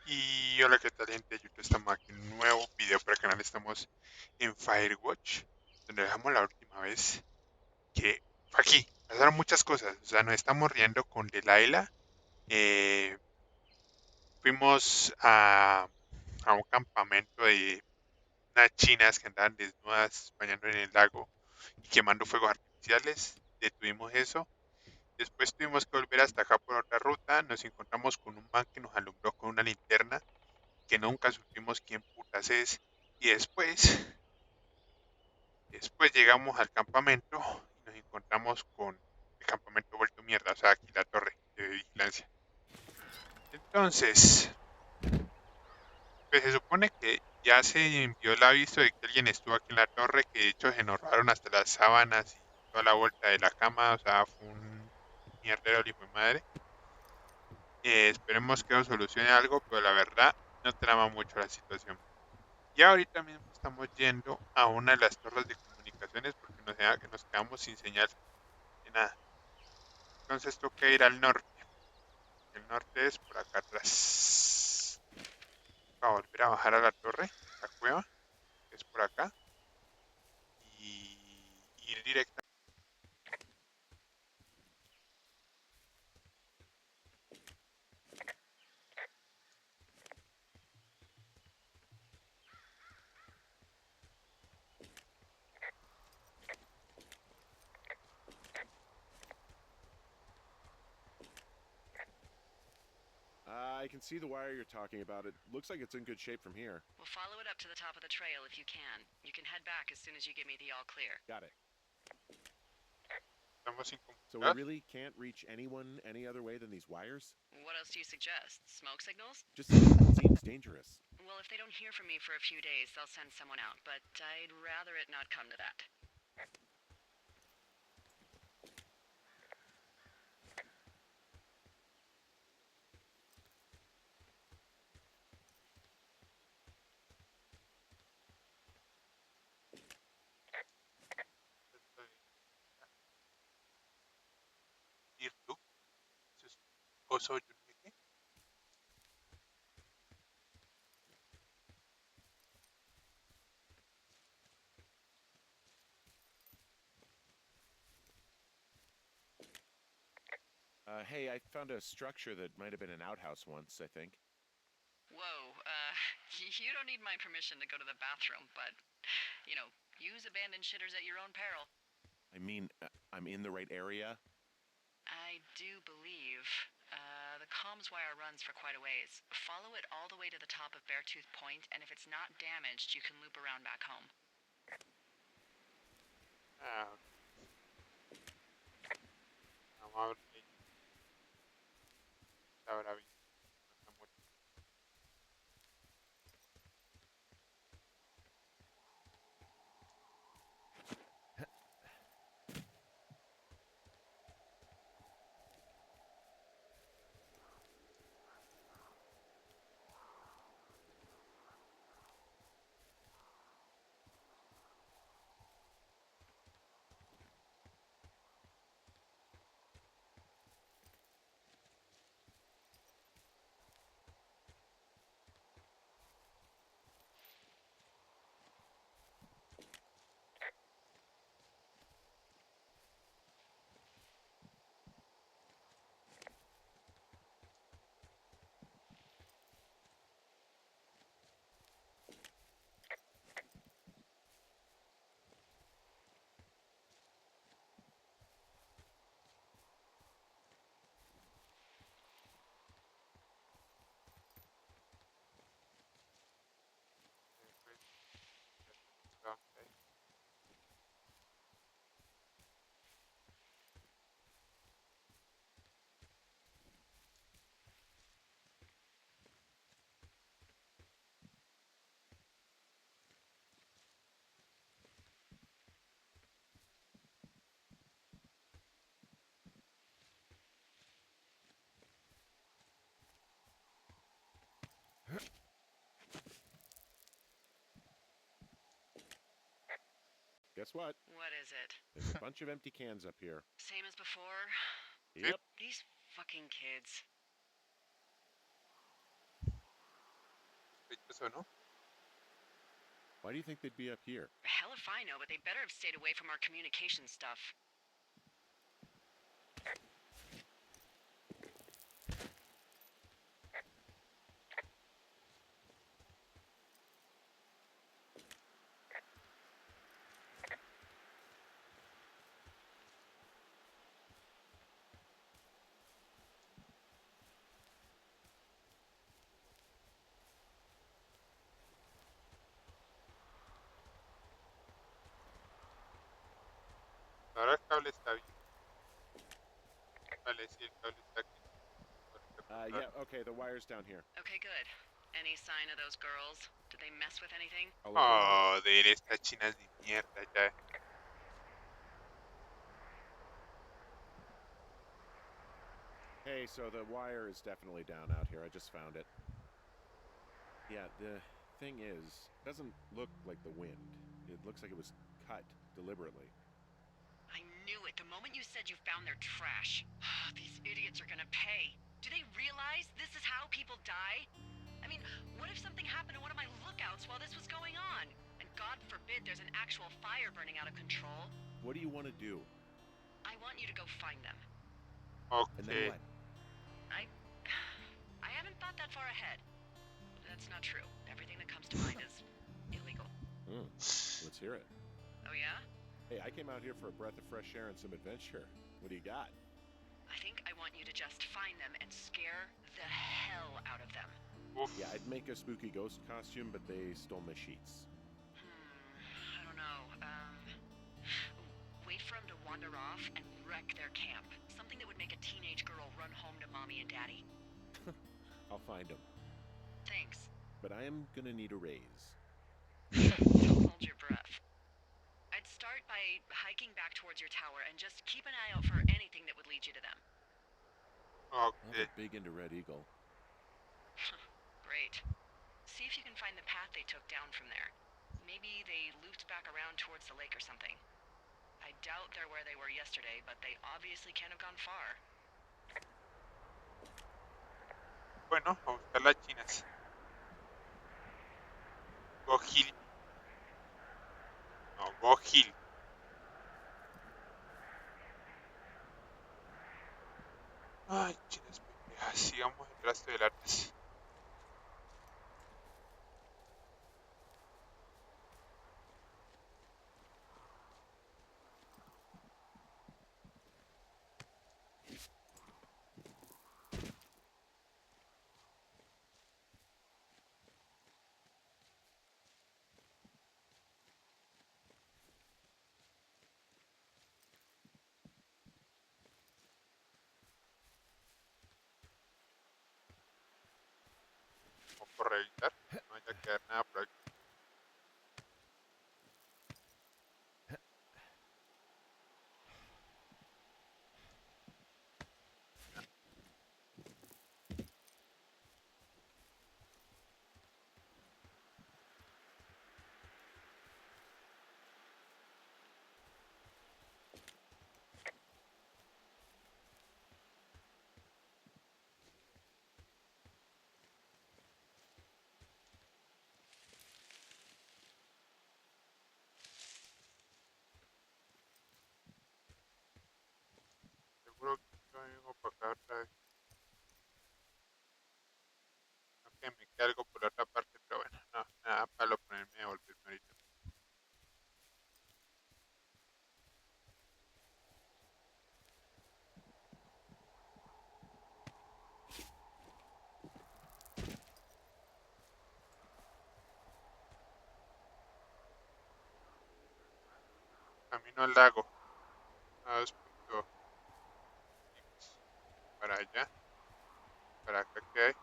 Y hola, ¿qué tal, gente de YouTube? Estamos aquí en un nuevo video para el canal. Estamos en Firewatch, donde dejamos la última vez que fue aquí. Pasaron muchas cosas. O sea, nos estamos riendo con Delilah. Eh, fuimos a un campamento de unas chinas que andaban desnudas bañando en el lago y quemando fuegos artificiales. Detuvimos eso. Después tuvimos que volver hasta acá por otra ruta. Nos encontramos con un man que nos alumbró con una linterna que nunca supimos quién putas es. Y después llegamos al campamento y nos encontramos con el campamento vuelto mierda, o sea, aquí la torre de vigilancia. Entonces, pues se supone que ya se envió el aviso de que alguien estuvo aquí en la torre, que de hecho se nos robaron hasta las sábanas y toda la vuelta de la cama, o sea, fue un mierdero el hijo de madre. Esperemos que eso solucione algo, pero la verdad no trama mucho la situación. Y ahorita mismo estamos yendo a una de las torres de comunicaciones porque nos quedamos sin señal de nada. Entonces toca ir al norte. El norte es por acá atrás. Toca volver a bajar a la torre, la cueva, que es por acá, y ir directamente. I can see the wire you're talking about. It looks like it's in good shape from here. We'll follow it up to the top of the trail if you can. You can head back as soon as you give me the all clear. Got it. Estamos sin So we comunicar. really can't reach anyone any other way than these wires? What else do you suggest? Smoke signals? Just seems dangerous. Well, if they don't hear from me for a few days, they'll send someone out, but I'd rather it not come to that. Ir tú. Eso es oso, yo no sé qué. Hey, I found a structure that might have been an outhouse once, I think. Whoa, you don't need my permission to go to the bathroom, but, use abandoned shitters at your own peril. I mean, I'm in the right area. I do believe. The comms wire runs for quite a ways. Follow it all the way to the top of Beartooth Point, and if it's not damaged, you can loop around back home. Ah, vamos a ver. Ahora bien. Guess what? What is it? There's a bunch of empty cans up here. Same as before? Sí. Yep. These fucking kids. eso, ¿no? Why do you think they'd be up here? Hell if I know, but they better have stayed away from our communication stuff. Ahora el cable está bien. Vale, sí, el cable está aquí. Yeah, okay, the wire's down here. Okay, good. Any sign of those girls? Did they mess with anything? I'll look around. Joder, estas chinas de mierda ya. Hey, so the wire is definitely down out here. I just found it. Yeah, the thing is, it doesn't look like the wind. It looks like it was cut deliberately. I knew it the moment you said you found their trash. These idiots are gonna pay. Do they realize this is how people die? I mean, what if something happened to one of my lookouts while this was going on? And God forbid there's an actual fire burning out of control. What do you want to do? I want you to go find them. And then Ok. what? I haven't thought that far ahead. That's not true. Everything that comes to mind is illegal. Let's hear it. Oh yeah? Hey, I came out here for a breath of fresh air and some adventure. What do you got? I think I want you to just find them and scare the hell out of them. Uf. Yeah, I'd make a spooky ghost costume, but they stole my sheets. I don't know. Wait for them to wander off and wreck their camp. Something that would make a teenage girl run home to mommy and daddy. I'll find them. Thanks. But I am gonna need a raise. Don't hold your breath. I'd start by hiking back towards your tower and just keep an eye out for anything that would lead you to them. Well, Ok. they're big into Red Eagle. Great. See if you can find the path they took down from there. Maybe they looped back around towards the lake or something. I doubt they're where they were yesterday, but they obviously can't have gone far. Bueno, a buscar las chinas. Go Hill. No, Go Hill. Ay, chinas pendejas. Sigamos el rastro del artes. Vamos por revisar. No vaya a quedar nada por aquí. Seguro que yo vengo para acá otra vez. No que me quede algo por la otra parte, pero bueno, no, nada para lo ponerme a volverme ahorita. Camino al lago. A 2.x. Para allá. Para acá que hay.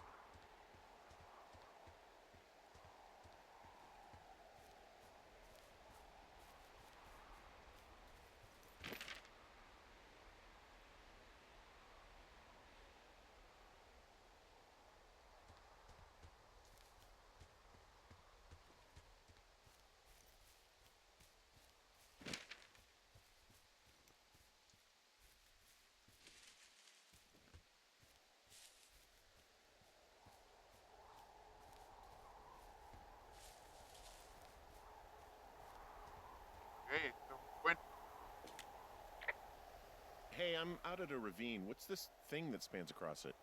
I'm out at a ravine. What's this thing that spans across it?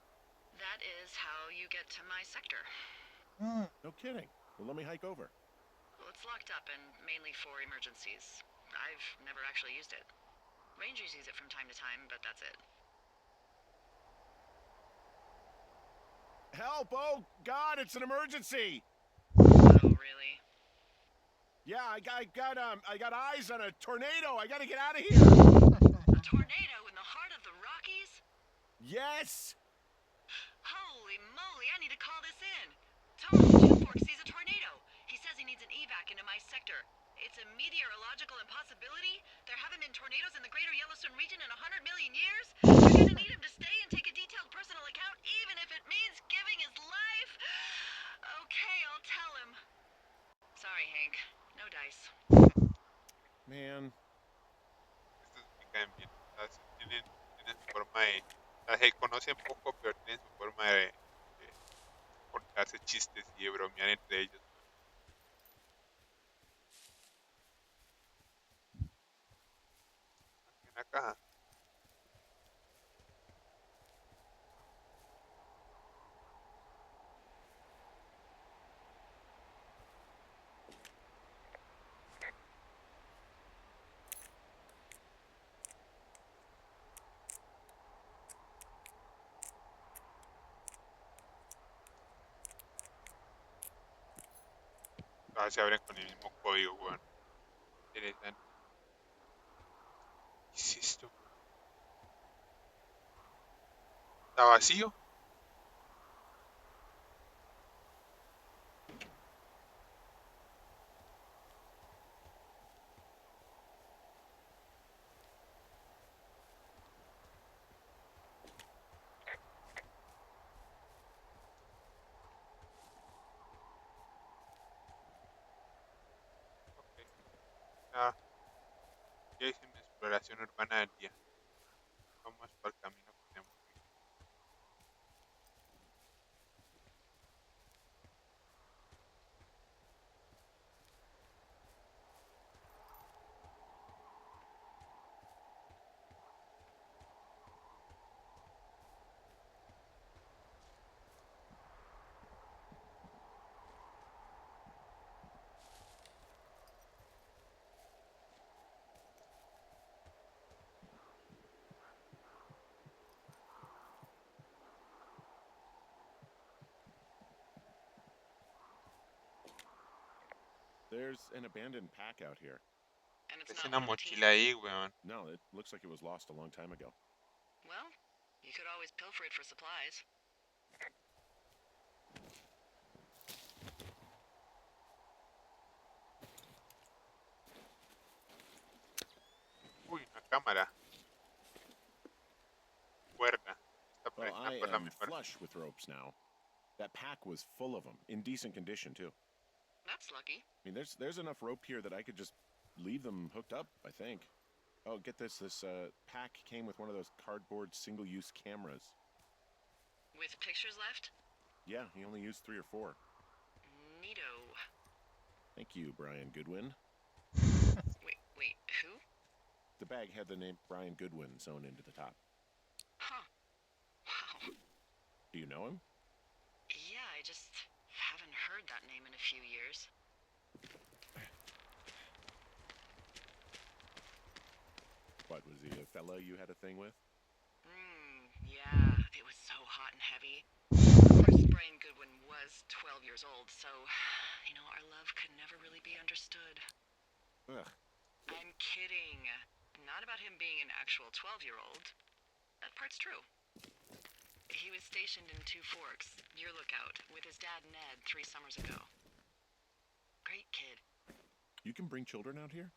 That is how you get to my sector. No kidding. Well, let me hike over. Well, it's locked up and mainly for emergencies. I've never actually used it. Rangers use it from time to time, but that's it. Help! Oh, God, it's an emergency! Oh, really? Yeah, I got eyes on a tornado. I gotta get out of here. A tornado in the heart of the Rockies? Yes! Holy moly, I need to call this in. Tom, Two Forks sees a tornado. He says he needs an evac into my sector. It's a meteorological impossibility. There haven't been tornadoes in the greater Yellowstone region in 100 million years. You're gonna need him to stay and take a detailed personal account, even if it means giving his life. Okay, I'll tell him. Sorry, Hank. No dice. Man, Estos me caen bien. O sea, sí tienen su forma de... O sea, se conocen poco, pero tienen su forma de contarse chistes y de bromear entre ellos. Aquí en la caja. Todas se abren con el mismo código, weón. Interesante. ¿Qué es esto? ¿Está vacío? Ok. Ah, ya hice mi exploración urbana del día. Vamos para el camino que tenemos que ir. there's an abandoned pack out here. And it's Es not una one of mochila Tina's. ahí, weón. No, it looks like it was lost a long time ago. Well, you could always pilfer it for supplies. Uy, una cámara. Cuerda. Esta Well, parece una I cuerda am mejor. flush with ropes now. That pack was full of them, in decent condition too. That's lucky. I mean, there's enough rope here that I could just leave them hooked up, I think. Oh, get this. This pack came with one of those cardboard single-use cameras. With pictures left? Yeah, he only used 3 or 4. Neato. Thank you, Brian Goodwin. Wait, who? The bag had the name Brian Goodwin sewn into the top. Huh. Wow. Do you know him? Yeah, I just haven't heard that name in a few years. What, was he a fella you had a thing with? Yeah, it was so hot and heavy. Of course, Brian Goodwin was 12 years old, so, our love could never really be understood. Ugh. I'm kidding. Not about him being an actual 12-year-old. That part's true. He was stationed in Two Forks, your lookout, with his dad Ned 3 summers ago. Great kid. You can bring children out here?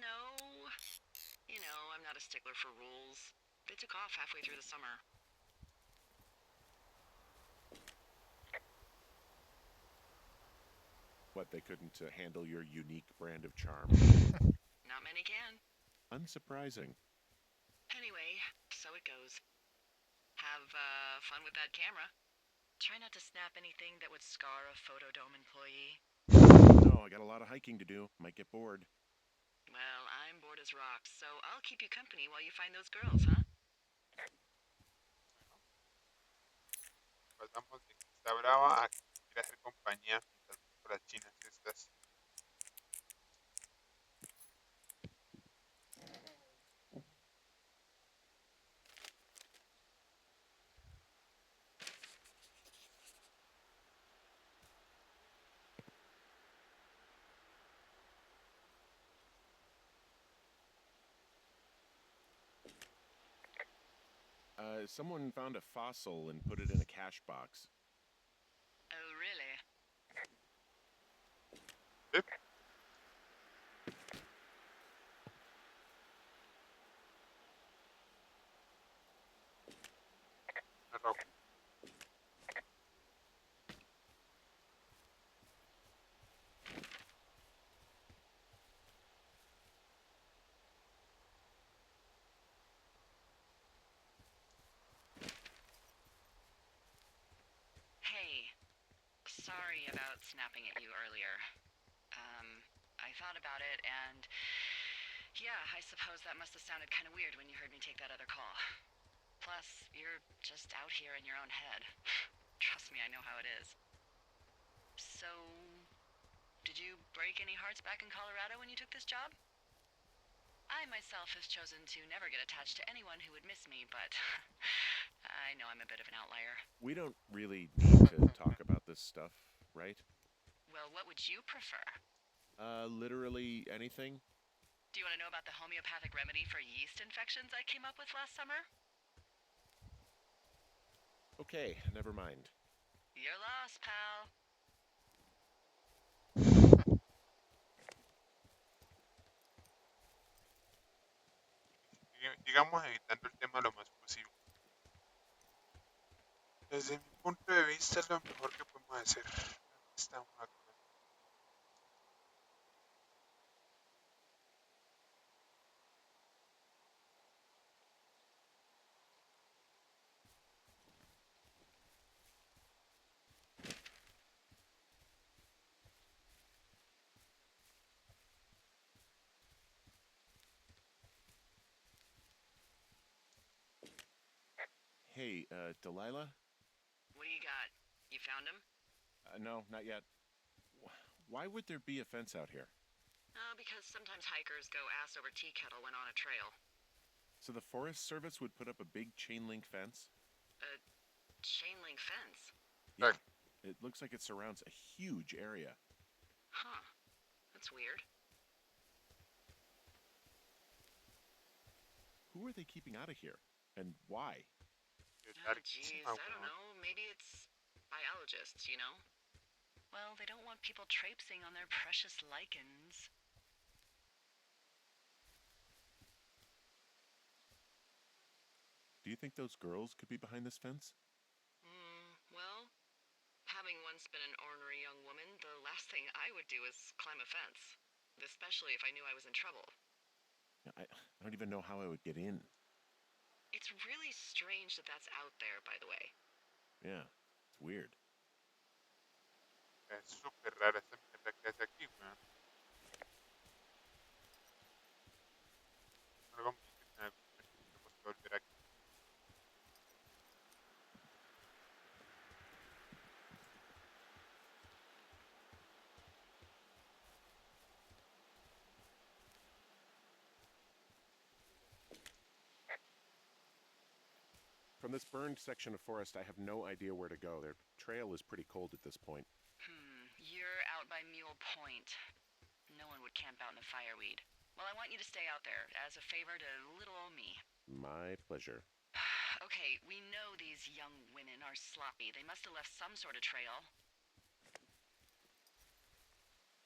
No. I'm not a stickler for rules. They took off halfway through the summer. What, they couldn't handle your unique brand of charm? Not many can. Unsurprising. Anyway, so it goes. Have fun with that camera. Try not to snap anything that would scar a Photodome employee. No, I got a lot of hiking to do. Might get bored. Well, I'm bored as those rocks, so I'll keep you company while you find those girls, huh? Bueno, pasamos de que está brava a que quiere hacer compañía mientras busco las chinas estas. Someone found a fossil and put it in a cash box. Oh, really? ¿Sí? Una roca. Hey, sorry about snapping at you earlier. I thought about it, and yeah, I suppose that must have sounded kind of weird when you heard me take that other call. Plus, you're just out here in your own head. Trust me, I know how it is. So, did you break any hearts back in Colorado when you took this job? I myself have chosen to never get attached to anyone who would miss me, but I know I'm a bit of an outlier. We don't really need to talk about this stuff, right? Well, what would you prefer? Literally anything? Do you want to know about the homeopathic remedy for yeast infections I came up with last summer? Okay, never mind. You're lost, pal. Digamos evitando el tema lo más posible. Desde mi punto de vista es lo mejor que podemos hacer. Estamos actuando. Hey, Delilah? What do you got? You found him? No, not yet. Why would there be a fence out here? Because sometimes hikers go ass over tea kettle when on a trail. So the Forest Service would put up a big chain link fence? A chain link fence? Yeah. It looks like it surrounds a huge area. Huh. That's weird. Who are they keeping out of here? And why? Oh, jeez, I don't know. Maybe it's biologists, you know? Well, they don't want people traipsing on their precious lichens. Do you think those girls could be behind this fence? Well, having once been an ornery young woman, the last thing I would do is climb a fence. Especially if I knew I was in trouble. I don't even know how I would get in. It's really strange that that's out there, by the way. Yeah, it's weird. Es súper rara esta mierda que hace aquí, weón. Algo me dice que en algún momento tenemos que volver aquí. From this burned section of forest, I have no idea where to go. Their trail is pretty cold at this point. You're out by Mule Point. No one would camp out in a fireweed. Well, I want you to stay out there as a favor to little old me. My pleasure. Okay, we know these young women are sloppy. They must have left some sort of trail.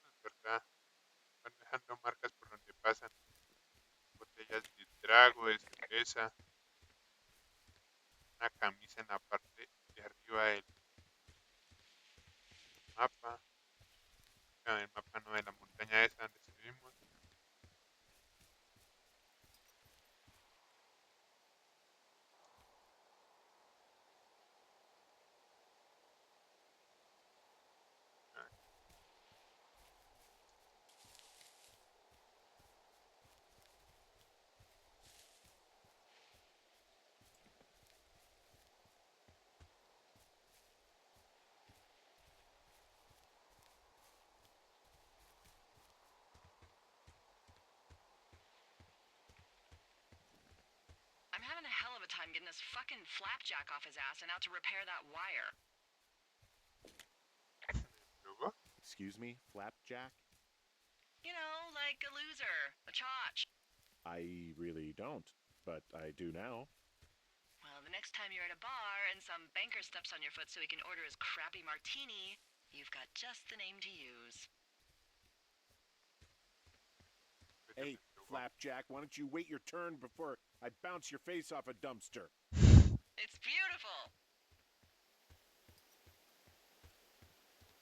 Es verdad. Van dejando marcas por donde pasan. Botellas de trago, de cerveza. Una camisa en la parte de arriba del mapa. El mapa no de la montaña esa donde estuvimos. I'm having a hell of a time getting this fucking flapjack off his ass and out to repair that wire. Luego, Excuse me, flapjack? You know, like a loser, a chotch. I really don't, but I do now. Well, the next time you're at a bar and some banker steps on your foot so he can order his crappy martini, you've got just the name to use. Hey, flapjack, why don't you wait your turn before I bounce your face off a dumpster? It's beautiful.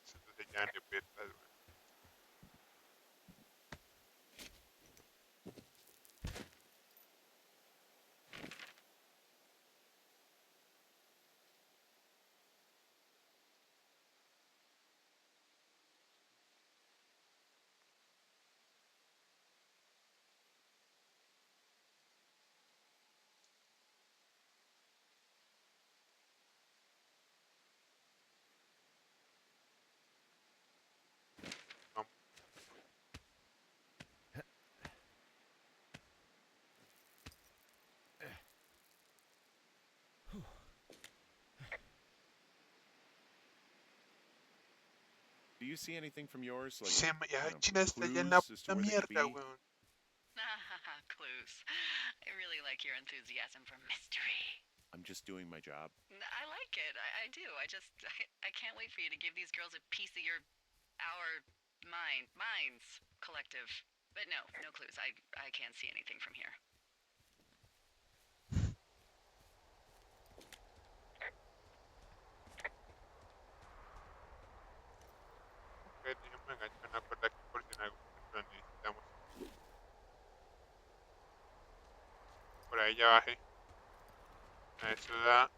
se te llenan de petas, güey. Vamos. Do you see anything from yours? Like, Ya you know, China está ya en la clues as puta to where they could mierda, be? weón. Clues. I really like your enthusiasm for mystery. I'm just doing my job. I like it. I do. I can't wait for you to give these girls a piece of our minds collective. But no clues. I can't see anything from here. Ok, déjame enganchar una cuerda aquí por si en algún momento la necesitamos. Por ahí ya bajé. Eso da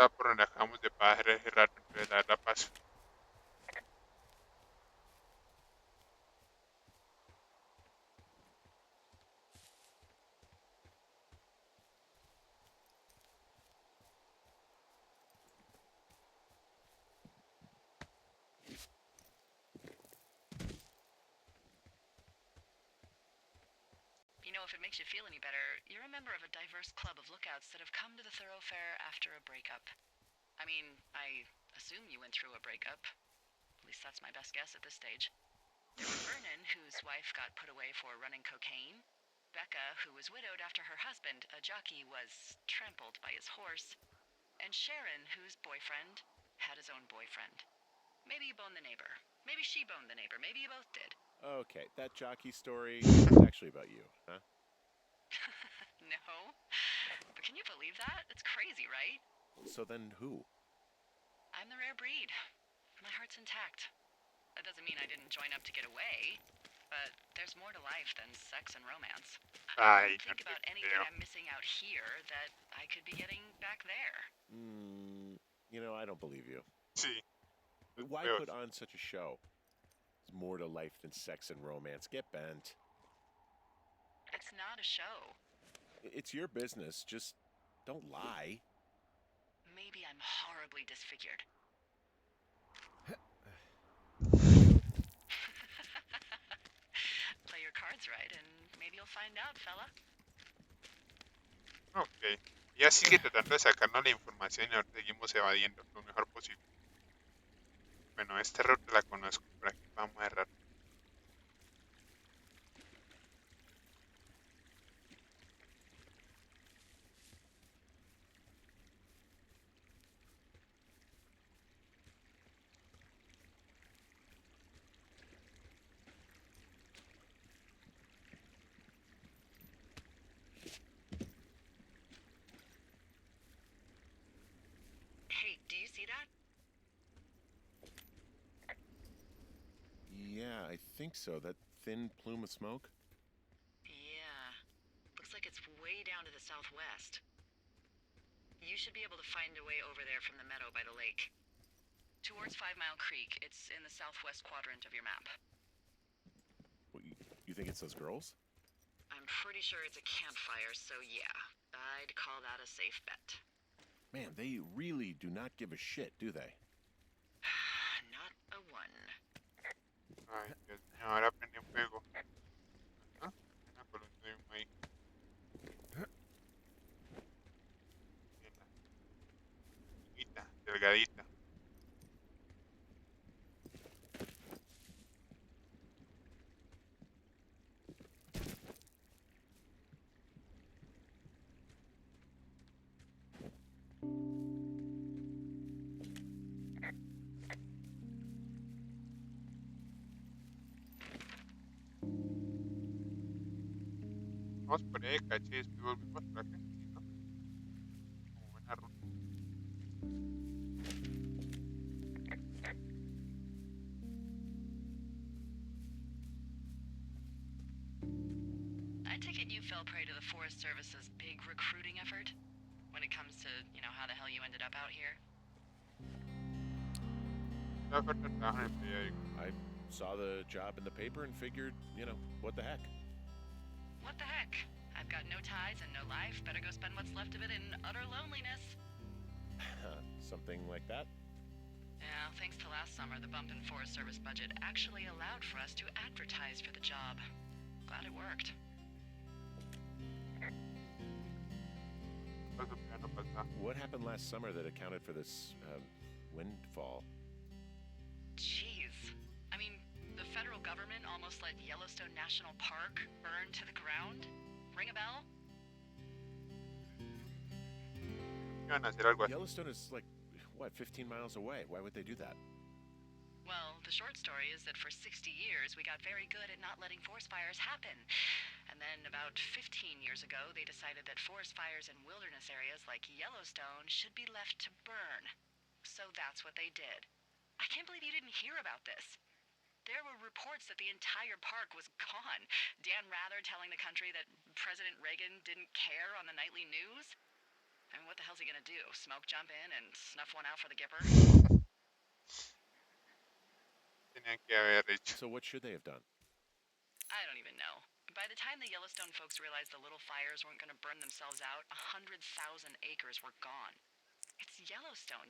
por donde acabamos de pasar ese rato, entonces la verdad paso. You know, if it makes you feel any better, you're a member of a diverse club of lookouts that have come to the thoroughfare after a breakup. I mean, I assume you went through a breakup. At least that's my best guess at this stage. There was Vernon, whose wife got put away for running cocaine. Becca, who was widowed after her husband, a jockey, was trampled by his horse. And Sharon, whose boyfriend had his own boyfriend. Maybe you boned the neighbor. Maybe she boned the neighbor. Maybe you both did. Okay, that jockey story is actually about you, huh? No. But can you believe that? It's crazy, right? So then who? I'm the rare breed. My heart's intact. That doesn't mean I didn't join up to get away. But there's more to life than sex and romance. I Ay, don't no think te about anything creo. I'm missing out here that I could be getting back there. You know, I don't believe you. Sí, los Why huevos. put on such a show? There's more to life than sex and romance. Get bent. It's not a show. It's your business. Just don't lie. Maybe I'm horribly disfigured. Play your cards right, and maybe you'll find out, fella. Ok. Ya sigue tratando de sacarnos la información y ahora seguimos evadiendo lo mejor posible. Bueno, esta ruta la conozco, por aquí vamos a errar. Hey, do you see that? Yeah, I think so. That thin plume of smoke? Yeah. Looks like it's way down to the southwest. You should be able to find a way over there from the meadow by the lake. Towards 5 Mile Creek. It's in the southwest quadrant of your map. What, you think it's those girls? I'm pretty sure it's a campfire, so yeah. I'd call that a safe bet. Man, they really do not give a shit, do they? Not a one. Ay, Dios mío, ahora prende fuego. Ajá, una columna de humo ahí. cargadita. Vamos por ahí, caché, después volvemos por acá. Sí, ¿no? Como buena ruta. I take it you fell prey to the Forest Service's big recruiting effort? When it comes to, how the hell you ended up out here? Estaba corto trabajo en el periódico. I saw the job in the paper and figured, what the heck? What the heck? I've got no ties and no life. Better go spend what's left of it in utter loneliness. Something like that? Yeah, thanks to last summer, the bump in Forest Service budget actually allowed for us to advertise for the job. Glad it worked. Paso, pero no pasa. What happened last summer that accounted for this windfall? Jeez. I mean, the federal government almost let Yellowstone National Park burn to the ground? Ring a bell? Iban a hacer algo así. Yellowstone is 15 miles away. Why would they do that? Well, the short story is that for 60 years, we got very good at not letting forest fires happen. And then about 15 years ago, they decided that forest fires in wilderness areas like Yellowstone should be left to burn. So that's what they did. I can't believe you didn't hear about this. There were reports that the entire park was gone. Dan Rather telling the country that President Reagan didn't care on the nightly news. I mean, what the hell's he gonna do? Smoke jump in and snuff one out for the Gipper? Tenían que haber hecho. So what should they have done? I don't even know. By the time the Yellowstone folks realized the little fires weren't gonna burn themselves out, 100,000 acres were gone. It's Yellowstone,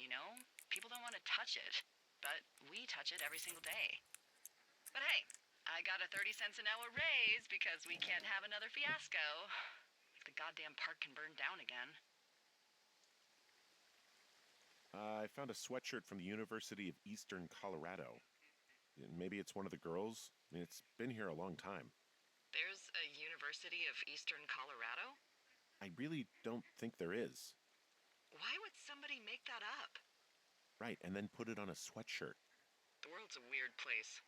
People don't want to touch it. But we touch it every single day. But hey, I got a 30 cents an hour raise because we can't have another fiasco. If the goddamn park can burn down again. I found a sweatshirt from the University of Eastern Colorado. Maybe it's one of the girls? I mean, it's been here a long time. There's a University of Eastern Colorado? I really don't think there is. Why would somebody make that up? Right, and then put it on a sweatshirt. The world's a weird place.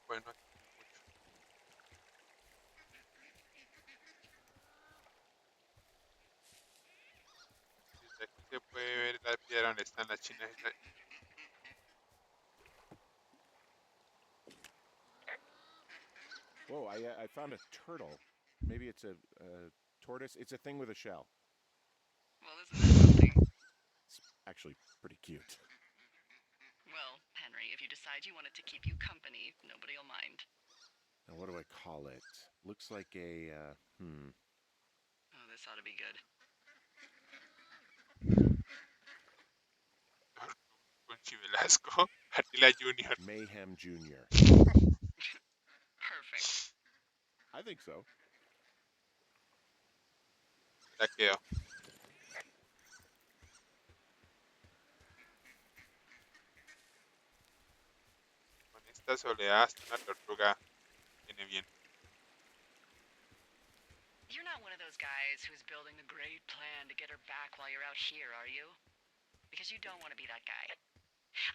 Bueno, aquí no hay mucho. Desde aquí se puede ver la piedra donde están las chinas. Whoa, I found a turtle. Maybe it's a tortoise. It's a thing with a shell. Well, isn't that something? It's actually pretty cute. Well, Henry, if you decide you want it to keep you company, nobody'll mind. Now, what do I call it? Looks like a, Oh, this ought to be good. Conchi Velasco, Attila Junior. Mayhem Jr. Perfect. I think so. La quedó. Con esta soledad hasta una tortuga viene bien. You're not one of those guys who's building a great plan to get her back while you're out here, are you? Because you don't want to be that guy.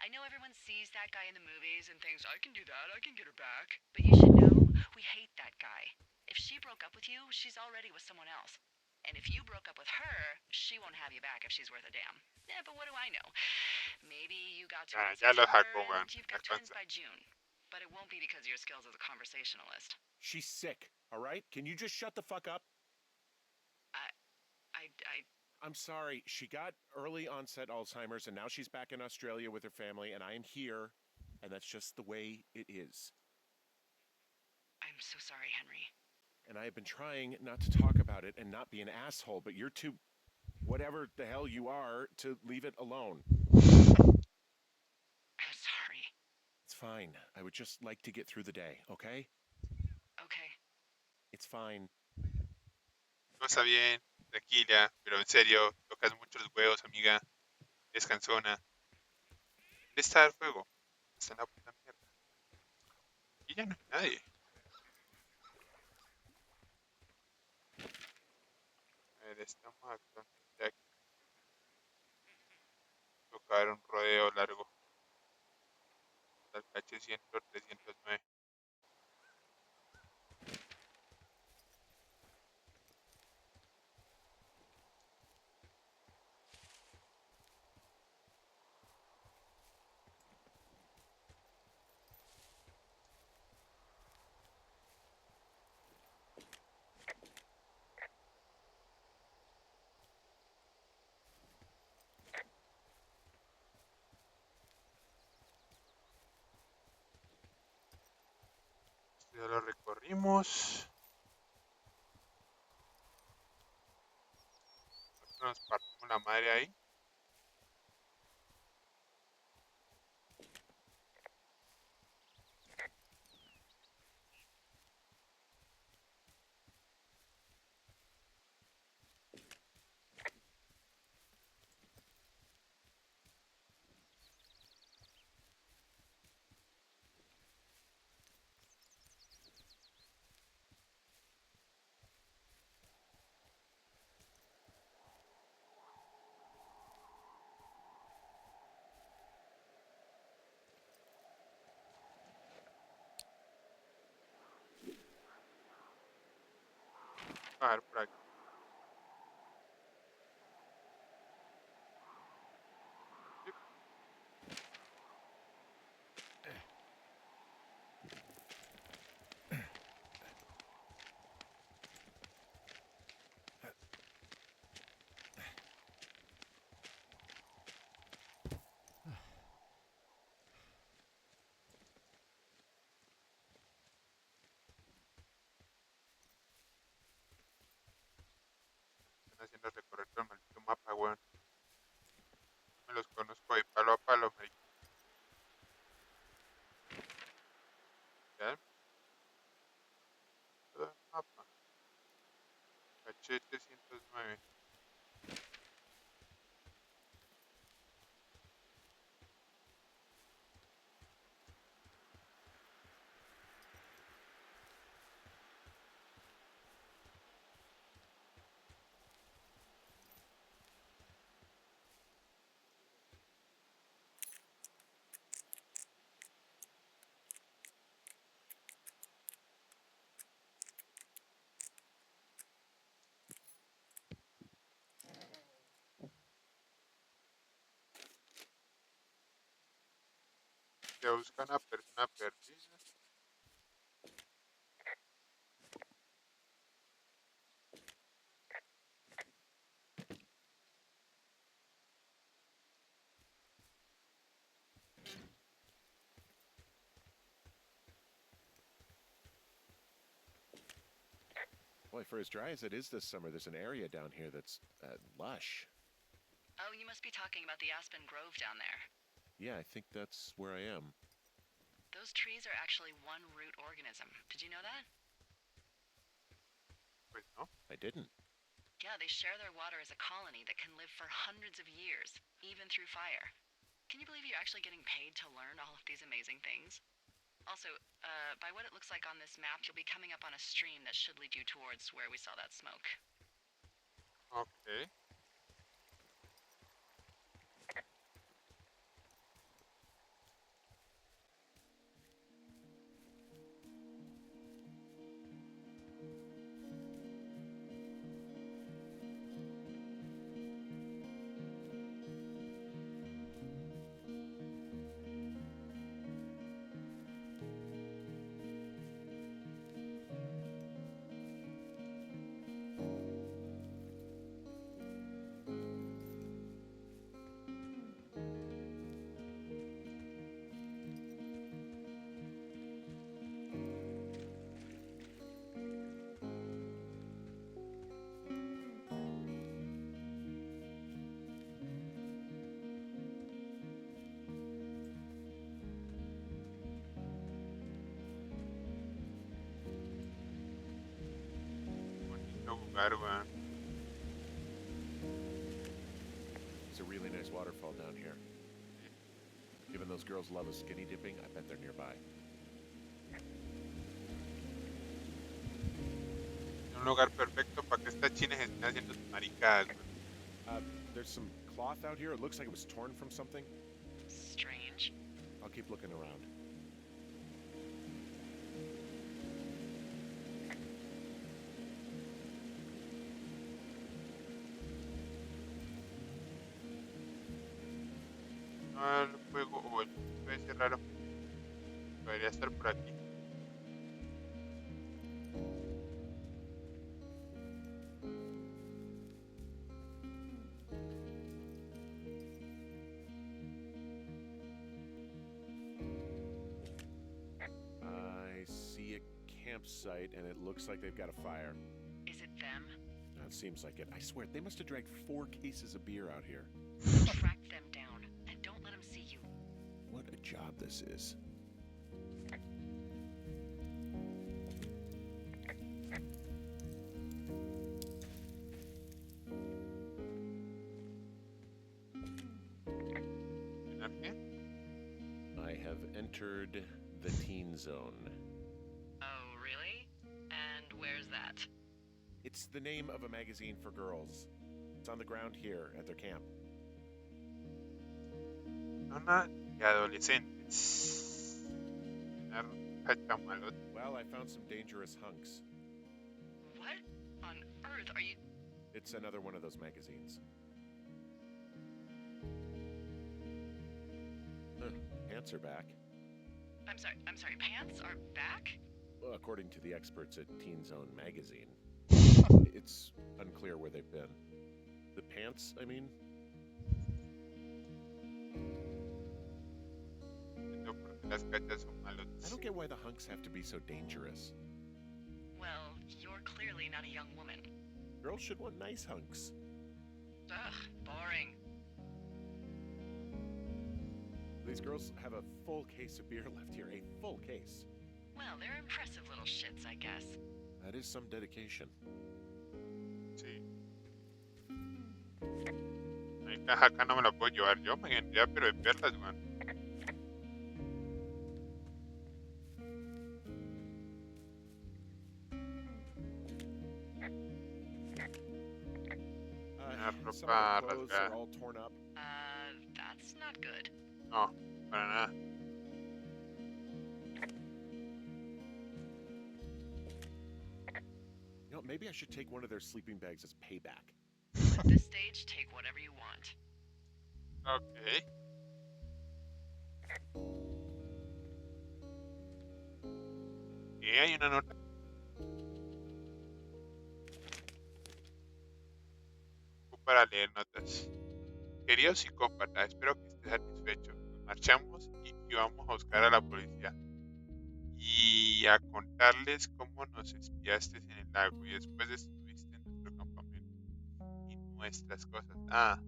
I know everyone sees that guy in the movies and thinks, I can do that, I can get her back. But you should know, we hate that guy. If she broke up with you, she's already with someone else. And if you broke up with her, she won't have you back if she's worth a damn. Yeah, but what do I know? Maybe you got to Ya lo sacó, and weón. you've La got twins concha. by June. But it won't be because of your skills as a conversationalist. She's sick, all right? Can you just shut the fuck up? I'm sorry. She got early onset Alzheimer's, and now she's back in Australia with her family, and I am here, and that's just the way it is. I'm so sorry, Henry. And I have been trying not to talk about about it and not be an asshole, but you're too whatever the hell you are to leave it alone. I'm sorry. It's fine. I would just like to get through the day, okay? Okay. It's fine. No está bien, tranquila, pero en serio, tocas mucho los huevos, amiga. Descansona. ¿Dónde está el fuego? Está en la puta mierda. Y ya no hay nadie. A ver, estamos actualmente aquí. Tocar un rodeo largo. Al cache 100 309. Ya lo recorrimos. Nos partimos la madre ahí. A ver, por aquí. Están haciendo recorrer todo el maldito mapa, weón. Me los conozco de palo a palo, marica. ¿Ya? Todo el mapa. Caché 309. Se busca una persona perdida. Boy, for as dry as it is this summer, there's an area down here that's lush. Oh, you must be talking about the Aspen Grove down there. Yeah, I think that's where I am. Those trees are actually one root organism. Did you know that? Pues no. I didn't. Yeah, they share their water as a colony that can live for hundreds of years, even through fire. Can you believe you're actually getting paid to learn all of these amazing things? Also, by what it looks like on this map, you'll be coming up on a stream that should lead you towards where we saw that smoke. Ok. lugar, weón. It's a really nice waterfall down here. Given those girls love a skinny dipping, I bet they're nearby. Un lugar perfecto para que estas chinas estén haciendo sus maricadas, weón. There's some cloth out here. It looks like it was torn from something. Strange. I'll keep looking around. No, el juego o el puede ser raro. Podría estar por aquí. I see a campsite, and it looks like they've got a fire. Is it them? That seems like it. I swear, they must have dragged 4 cases of beer out here. Track them down and don't let them see you. What a job this is. I have entered the teen zone. Oh, really? And where's that? It's the name of a magazine for girls. It's on the ground here at their camp. Zona de adolescentes. Cachamalot. Well, I found some dangerous hunks. What on earth are you... It's another one of those magazines. Huh, pants are back. I'm sorry, pants are back? Well, according to the experts at Teen Zone magazine. It's unclear where they've been. The pants, I mean? No, porque las cachas son I malotas. don't get why the hunks have to be so dangerous. Well, you're clearly not a young woman. Girls should want nice hunks. Ugh, boring. These girls have a full case of beer left here. A full case. Well, they're impressive little shits, I guess. That is some dedication. Sí. Mi caja acá no me la puedo llevar yo, me vendría, pero de perlas, weón. Some of the clothes are all torn up. That's not good. No, para nada. You know, maybe I should take one of their sleeping bags as payback. At this stage, take whatever you want. Ok. Y hay una nota. Para leer notas. Querido psicópata, espero que estés satisfecho. Nos marchamos y vamos a buscar a la policía. Y a contarles cómo nos espiaste en el lago y después estuviste en nuestro campamento. Y nuestras cosas. Ah,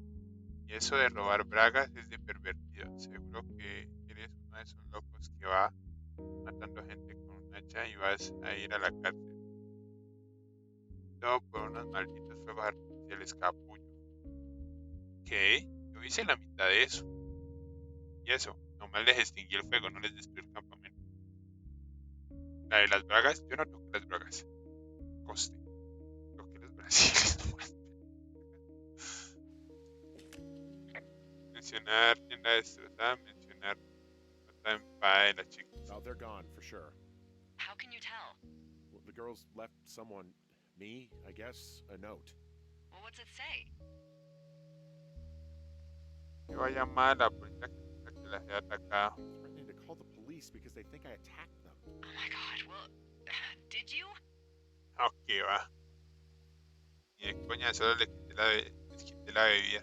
y eso de robar bragas es de pervertido. Seguro que eres uno de esos locos que va matando gente con un hacha y vas a ir a la cárcel. Todo por unos malditos fuegos artificiales capullo. ¿Qué? Yo hice la mitad de eso. Y eso, nomás les extinguí el fuego, no les destruí el campamento. La de las bragas, yo no toqué las bragas. Coste. Toqué los brasiles nomás. Mencionar tienda destrozada, mencionar nota en paz de las chicas. Oh, they're gone for sure. How can you tell? Well, the girls left someone, me, I guess, a note. Well, what's it say? Yo voy a llamar a la policía que las haya atacado. Threatening to call the police because they think I attacked them. Oh my god, well, did you? Ok, va. Y de coña solo les quité la bebida.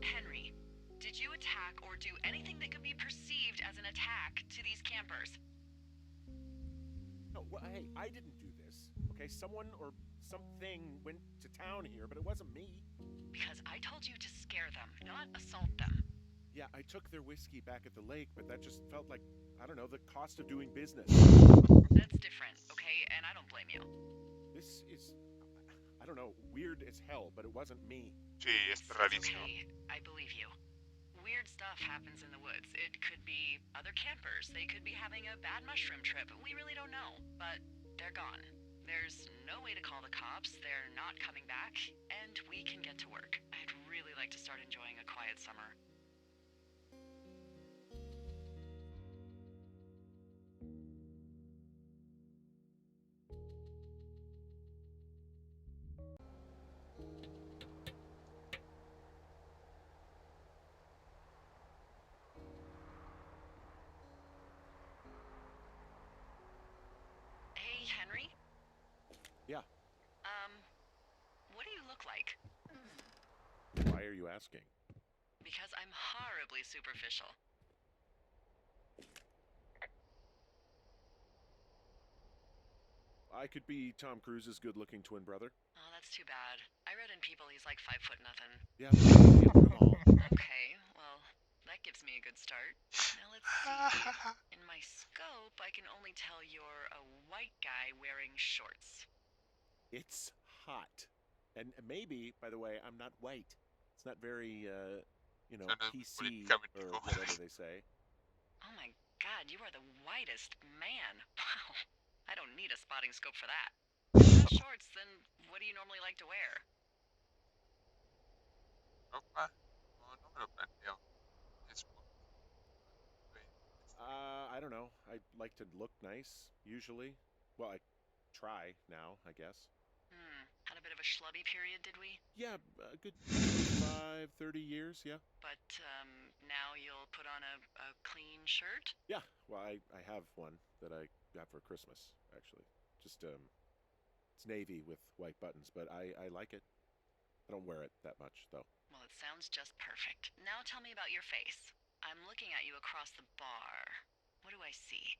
Henry, did you attack or do anything that could be perceived as an attack to these campers? No, well, hey, I didn't do this. Okay, someone or something went to town here, but it wasn't me. Because I told you to scare them, not assault them. Yeah, I took their whiskey back at the lake, but that just felt like, I don't know, the cost of doing business. That's different, okay? And I don't blame you. This is... I I don't know, weird as hell, but it wasn't me. Sí, es It's rarísimo. okay. I believe you. Weird stuff happens in the woods. It could be other campers. They could be having a bad mushroom trip. We really don't know. But they're gone. There's no way to call the cops. They're not coming back. And we can get to work. I'd really like to start enjoying a quiet summer. Hey, Henry? Yeah. What do you look like? Why are you asking? Because I'm horribly superficial. I could be Tom Cruise's good-looking twin brother. Oh, that's too bad. I read in People he's like 5 foot nothing. Yeah, but you can't put 'em all. Okay, well, that gives me a good start. Now let's see. In my scope, I can only tell you're a white guy wearing shorts. It's hot. And maybe, by the way, I'm not white. It's not very, Suena PC políticamente or incorrecto. whatever they say. Oh my god, you are the whitest man. Wow. I don't need a spotting scope for that. Not shorts, then what do you normally like to wear? Opa, no me lo planteo. Es I don't know. I like to look nice, usually. Well, I try now, I guess. Had a bit of a schlubby period, did we? Yeah, a good 25, 30 years, yeah. But, now you'll put on a clean shirt? Yeah, well, I have one that I got for Christmas, actually. Just, it's navy with white buttons, but I like it. I don't wear it that much, though. Well, it sounds just perfect. Now tell me about your face. I'm looking at you across the bar. What do I see?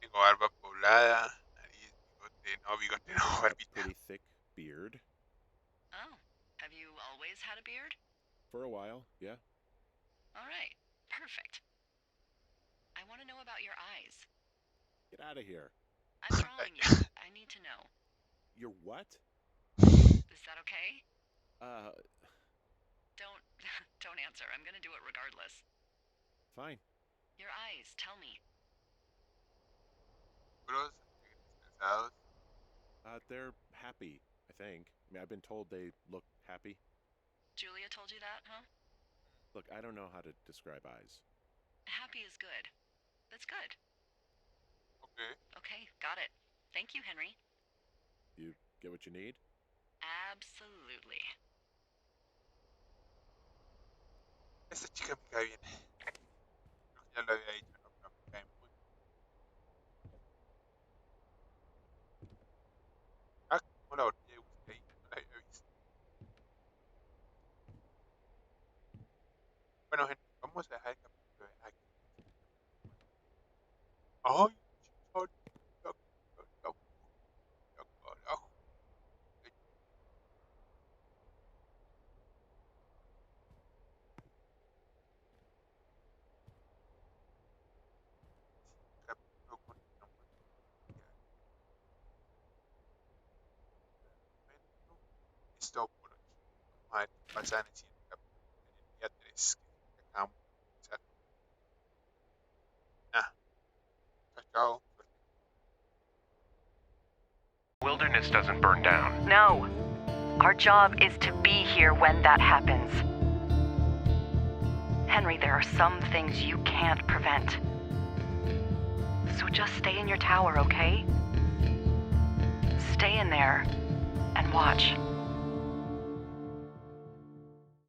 Tengo barba poblada, nariz, bigote no, barbita. Pretty thick beard. Oh, have you always had a beard? For a while, yeah. All right, perfect. I want to know about your eyes. Get out of here. I'm drawing you. I need to know. You're what? Is that okay? Don't answer. I'm gonna do it regardless. Fine. Your eyes, tell me. Bros, descansados. They're happy, I think. I mean, I've been told they look happy. Julia told you that, huh? Look, I don't know how to describe eyes. Happy is good. That's good. Okay. Okay, got it. Thank you, Henry. You get what you need? Absolutely. Esta chica me cae bien. Creo que ya lo había dicho, ¿no? Pero me cae muy bien. Ah, como la botella de whisky ahí, no la había visto. Bueno, gente, vamos a dejar el capítulo aquí. Ay, carajo. Capítulo continuamos. Es todo por hoy. Vamos a ver qué pasa en el siguiente capítulo, en el día 3, que acabamos de empezar. Chao, chao. Wilderness doesn't burn down. No. Our job is to be here when that happens. Henry, there are some things you can't prevent. So just stay in your tower, okay? Stay in there and watch.